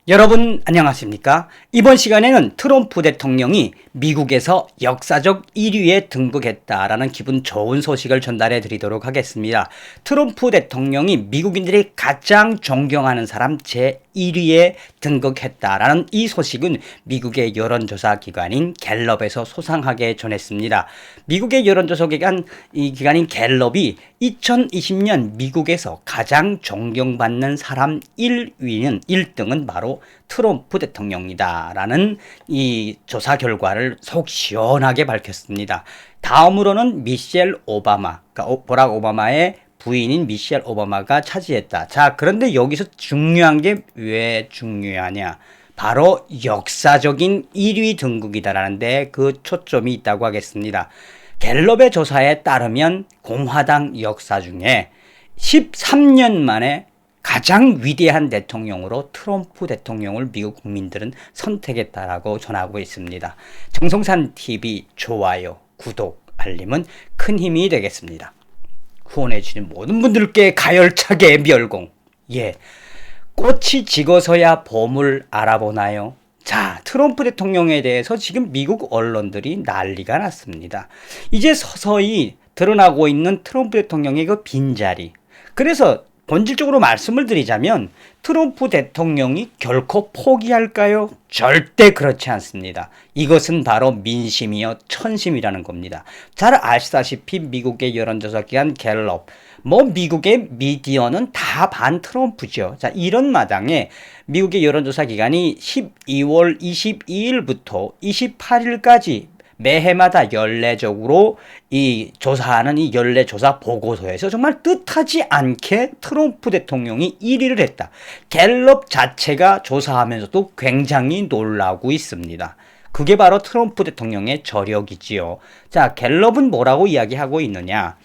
여러분 안녕하십니까? 이번 시간에는 트럼프 대통령이 미국에서 역사적 1위에 등극했다라는 기분 좋은 소식을 전달해 드리도록 하겠습니다. 트럼프 대통령이 미국인들이 가장 존경하는 사람 제1위에 등극했다라는 이 소식은 미국의 여론조사 기관인 갤럽에서 소상하게 전했습니다. 미국의 여론조사 기관인 갤럽이 2020년 미국에서 가장 존경받는 사람 1등은 바로 트럼프 대통령이다 라는 이 조사 결과를 속 시원하게 밝혔습니다. 다음으로는 미셸 오바마, 그러니까 버락 오바마의 부인인 미셸 오바마가 차지했다. 자, 그런데 여기서 중요한 게 왜 중요하냐? 바로 역사적인 1위 등극이다라는 데 그 초점이 있다고 하겠습니다. 갤럽의 조사에 따르면 공화당 역사 중에 13년 만에 가장 위대한 대통령으로 트럼프 대통령을 미국 국민들은 선택했다라고 전하고 있습니다. 정성산 TV 좋아요, 구독, 알림은 큰 힘이 되겠습니다. 후원해주신 모든 분들께 가열차게 멸공. 꽃이 지고서야 봄을 알아보나요? 자, 트럼프 대통령에 대해서 지금 미국 언론들이 난리가 났습니다. 이제 서서히 드러나고 있는 트럼프 대통령의 그 빈자리. 그래서 본질적으로 말씀을 드리자면 트럼프 대통령이 결코 포기할까요? 절대 그렇지 않습니다. 이것은 바로 민심이요 천심이라는 겁니다. 잘 아시다시피 미국의 여론조사 기관 갤럽, 미국의 미디어는 다 반 트럼프죠. 자, 이런 마당에 미국의 여론조사 기관이 12월 22일부터 28일까지 매해마다 연례적으로 이 조사하는 이 연례 조사 보고서에서 정말 뜻하지 않게 트럼프 대통령이 1위를 했다. 갤럽 자체가 조사하면서도 굉장히 놀라고 있습니다. 그게 바로 트럼프 대통령의 저력이지요. 자, 갤럽은 뭐라고 이야기하고 있느냐?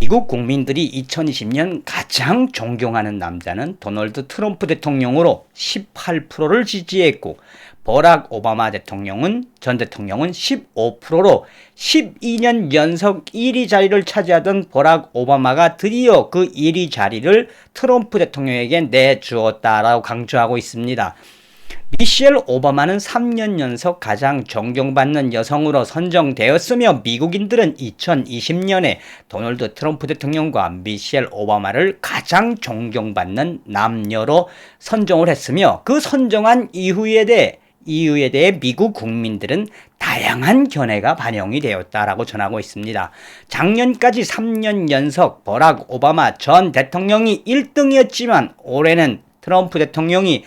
미국 국민들이 2020년 가장 존경하는 남자는 도널드 트럼프 대통령으로 18%를 지지했고 버락 오바마 전 대통령은 15%로 12년 연속 1위 자리를 차지하던 버락 오바마가 드디어 그 1위 자리를 트럼프 대통령에게 내주었다라고 강조하고 있습니다. 미셸 오바마는 3년 연속 가장 존경받는 여성으로 선정되었으며 미국인들은 2020년에 도널드 트럼프 대통령과 미셸 오바마를 가장 존경받는 남녀로 선정을 했으며 그 선정한 이유에 대해 미국 국민들은 다양한 견해가 반영이 되었다라고 전하고 있습니다. 작년까지 3년 연속 버락 오바마 전 대통령이 1등이었지만 올해는 트럼프 대통령이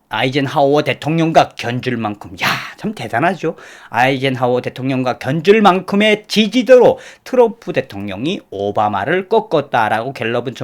아이젠하워 대통령과 견줄 만큼, 참 대단하죠. 아이젠하워 대통령과 견줄 만큼의 지지도로 트럼프 대통령이 오바마를 꺾었다라고 갤럽은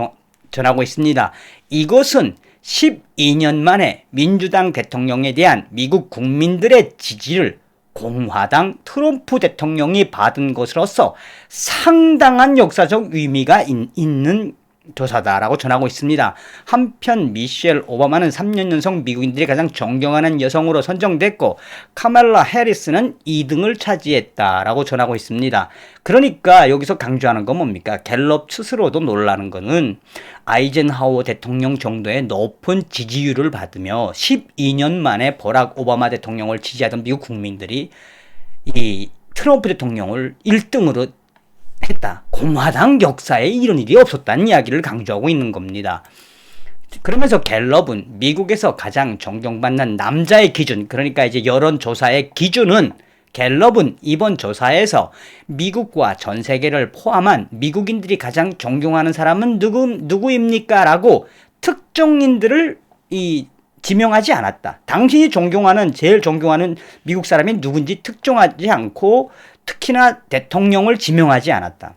전하고 있습니다. 이것은 12년 만에 민주당 대통령에 대한 미국 국민들의 지지를 공화당 트럼프 대통령이 받은 것으로서 상당한 역사적 의미가 있는 조사다라고 전하고 있습니다. 한편 미셸 오바마는 3년 연속 미국인들이 가장 존경하는 여성으로 선정됐고 카말라 해리스는 2등을 차지했다라고 전하고 있습니다. 그러니까 여기서 강조하는 건 뭡니까? 갤럽 스스로도 놀라는 거는 아이젠하워 대통령 정도의 높은 지지율을 받으며 12년 만에 버락 오바마 대통령을 지지하던 미국 국민들이 이 트럼프 대통령을 1등으로 했다. 공화당 역사에 이런 일이 없었다는 이야기를 강조하고 있는 겁니다. 그러면서 갤럽은 미국에서 가장 존경받는 남자의 기준, 그러니까 이제 여론조사의 기준은 갤럽은 이번 조사에서 미국과 전 세계를 포함한 미국인들이 가장 존경하는 사람은 누구입니까? 라고 특정인들을 지명하지 않았다. 당신이 제일 존경하는 미국 사람이 누군지 특정하지 않고 특히나 대통령을 지명하지 않았다.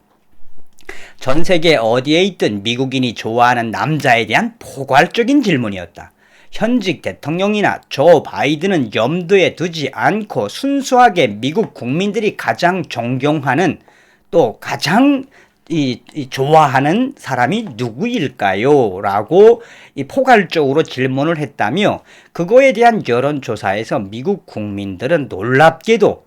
전 세계 어디에 있든 미국인이 좋아하는 남자에 대한 포괄적인 질문이었다. 현직 대통령이나 조 바이든은 염두에 두지 않고 순수하게 미국 국민들이 가장 존경하는 또 가장 좋아하는 사람이 누구일까요? 라고 포괄적으로 질문을 했다며 그거에 대한 여론조사에서 미국 국민들은 놀랍게도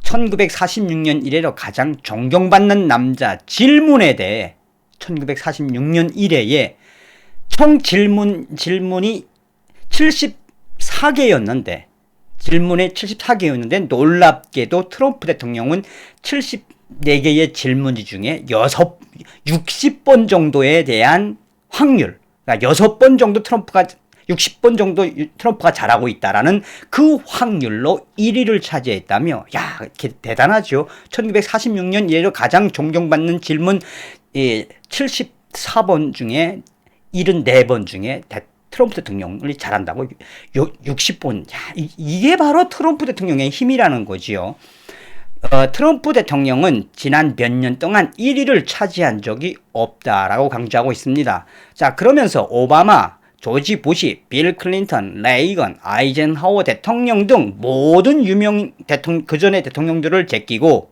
1946년 이래로 가장 존경받는 남자 질문에 대해 1946년 이래에 총 질문이 74개였는데 질문에 74개였는데 놀랍게도 트럼프 대통령은 74개의 질문지 중에 60번 정도에 대한 확률, 그러니까 6번 정도 60번 정도 트럼프가 잘하고 있다라는 그 확률로 1위를 차지했다며, 야, 대단하죠. 1946년 이래로 가장 존경받는 질문 74번 중에 74번 중에 트럼프 대통령이 잘한다고 60번. 야, 이게 바로 트럼프 대통령의 힘이라는 거지요. 트럼프 대통령은 지난 몇 년 동안 1위를 차지한 적이 없다라고 강조하고 있습니다. 자, 그러면서 오바마, 조지 부시, 빌 클린턴, 레이건, 아이젠하워 대통령 등 모든 유명 그전의 대통령들을 제치고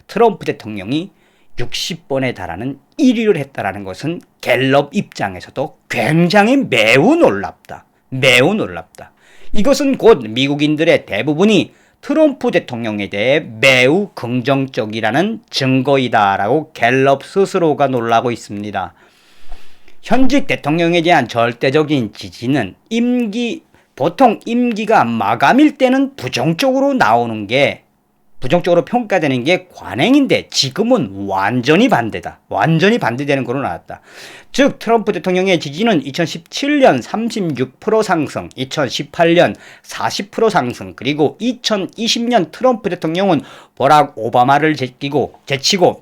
트럼프 대통령이 60번에 달하는 1위를 했다라는 것은 갤럽 입장에서도 굉장히 매우 놀랍다. 매우 놀랍다. 이것은 곧 미국인들의 대부분이 트럼프 대통령에 대해 매우 긍정적이라는 증거이다라고 갤럽 스스로가 놀라고 있습니다. 현직 대통령에 대한 절대적인 지지는 보통 임기가 마감일 때는 부정적으로 평가되는 게 관행인데 지금은 완전히 반대다. 완전히 반대되는 걸로 나왔다. 즉 트럼프 대통령의 지지는 2017년 36% 상승, 2018년 40% 상승, 그리고 2020년 트럼프 대통령은 버락 오바마를 제치고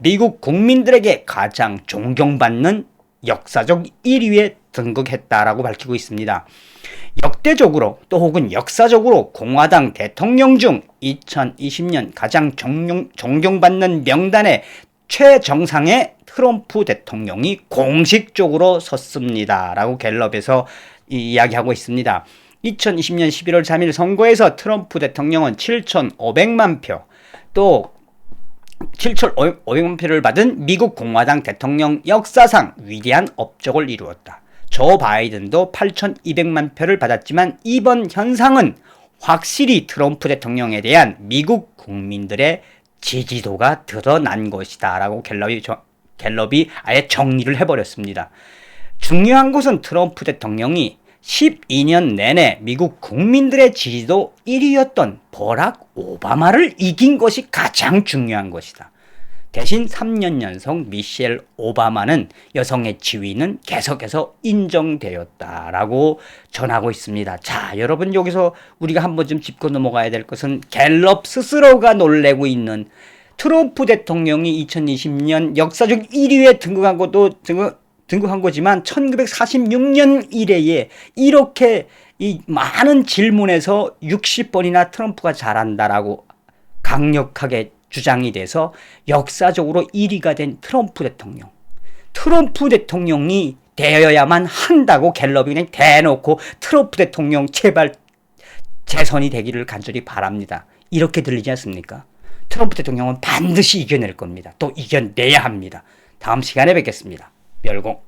미국 국민들에게 가장 존경받는 역사적 1위에 등극했다라고 밝히고 있습니다. 역대적으로 또 혹은 역사적으로 공화당 대통령 중 2020년 가장 존경받는 명단의 최정상에 트럼프 대통령이 공식적으로 섰습니다. 라고 갤럽에서 이야기하고 있습니다. 2020년 11월 3일 선거에서 트럼프 대통령은 7,500만 표, 또 7,500만 표를 받은 미국 공화당 대통령 역사상 위대한 업적을 이루었다. 조 바이든도 8,200만 표를 받았지만 이번 현상은 확실히 트럼프 대통령에 대한 미국 국민들의 지지도가 드러난 것이다 라고 갤럽이 아예 정리를 해버렸습니다. 중요한 것은 트럼프 대통령이 12년 내내 미국 국민들의 지지도 1위였던 버락 오바마를 이긴 것이 가장 중요한 것이다. 대신 3년 연속 미셸 오바마는 여성의 지위는 계속해서 인정되었다라고 전하고 있습니다. 자, 여러분 여기서 우리가 한번 좀 짚고 넘어가야 될 것은 갤럽 스스로가 놀래고 있는 트럼프 대통령이 2020년 역사적 1위에 등극한 거지만 1946년 이래에 이렇게 이 많은 질문에서 60번이나 트럼프가 잘한다라고 강력하게 주장이 돼서 역사적으로 1위가 된 트럼프 대통령이 되어야만 한다고 갤럽이 그냥 대놓고 트럼프 대통령 제발 재선이 되기를 간절히 바랍니다. 이렇게 들리지 않습니까? 트럼프 대통령은 반드시 이겨낼 겁니다. 또 이겨내야 합니다. 다음 시간에 뵙겠습니다. 멸공.